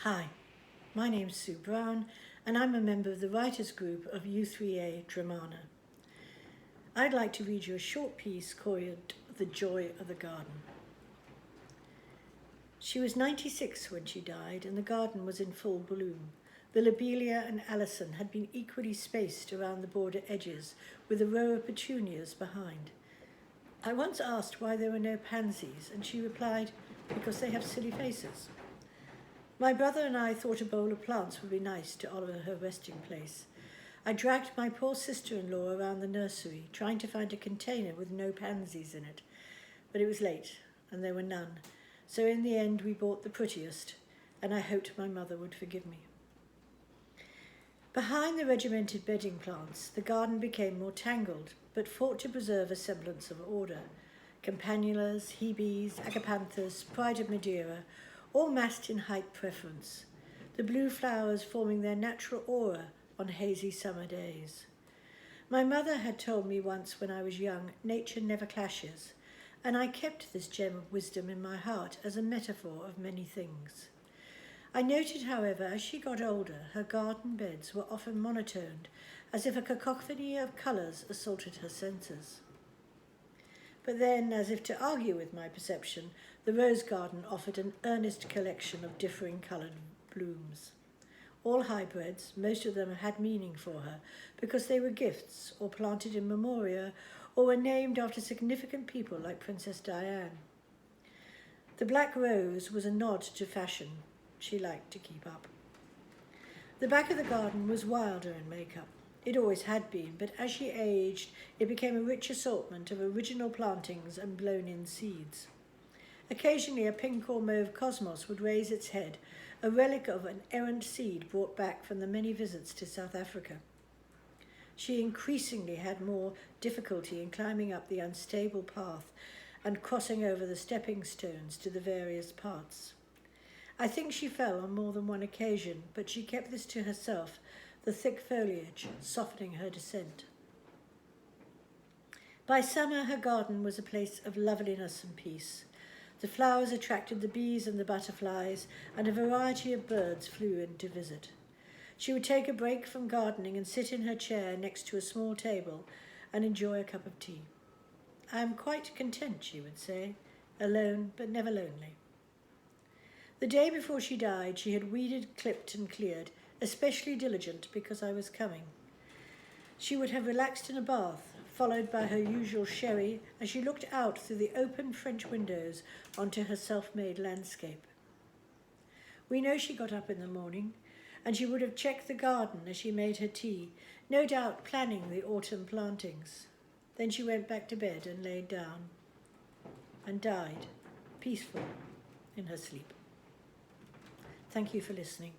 Hi, my name's Sue Brown, and I'm a member of the writers group of U3A Dramana. I'd like to read you a short piece called The Joy of the Garden. She was 96 when she died, and the garden was in full bloom. The lobelia and alyssum had been equally spaced around the border edges, with a row of petunias behind. I once asked why there were no pansies, and she replied, because they have silly faces. My brother and I thought a bowl of plants would be nice to honour her resting place. I dragged my poor sister-in-law around the nursery, trying to find a container with no pansies in it. But it was late, and there were none. So in the end we bought the prettiest, and I hoped my mother would forgive me. Behind the regimented bedding plants, the garden became more tangled, but fought to preserve a semblance of order. Campanulas, hebes, agapanthus, pride of Madeira, all massed in height preference, the blue flowers forming their natural aura on hazy summer days. My mother had told me once when I was young, nature never clashes, and I kept this gem of wisdom in my heart as a metaphor of many things. I noted, however, as she got older, her garden beds were often monotoned, as if a cacophony of colours assaulted her senses. But then, as if to argue with my perception, the rose garden offered an earnest collection of differing coloured blooms. All hybrids, most of them had meaning for her, because they were gifts, or planted in memoria, or were named after significant people like Princess Diane. The black rose was a nod to fashion she liked to keep up. The back of the garden was wilder in makeup. It always had been, but as she aged, it became a rich assortment of original plantings and blown-in seeds. Occasionally, a pink or mauve cosmos would raise its head, a relic of an errant seed brought back from the many visits to South Africa. She increasingly had more difficulty in climbing up the unstable path and crossing over the stepping stones to the various parts. I think she fell on more than one occasion, but she kept this to herself, the thick foliage softening her descent. By summer, her garden was a place of loveliness and peace. The flowers attracted the bees and the butterflies, and a variety of birds flew in to visit. She would take a break from gardening and sit in her chair next to a small table and enjoy a cup of tea. "I am quite content," she would say, "alone but never lonely." The day before she died, she had weeded, clipped and cleared, especially diligent because I was coming. She would have relaxed in a bath, followed by her usual sherry, as she looked out through the open French windows onto her self-made landscape. We know she got up in the morning, and she would have checked the garden as she made her tea, no doubt planning the autumn plantings. Then she went back to bed and laid down, and died, peaceful, in her sleep. Thank you for listening.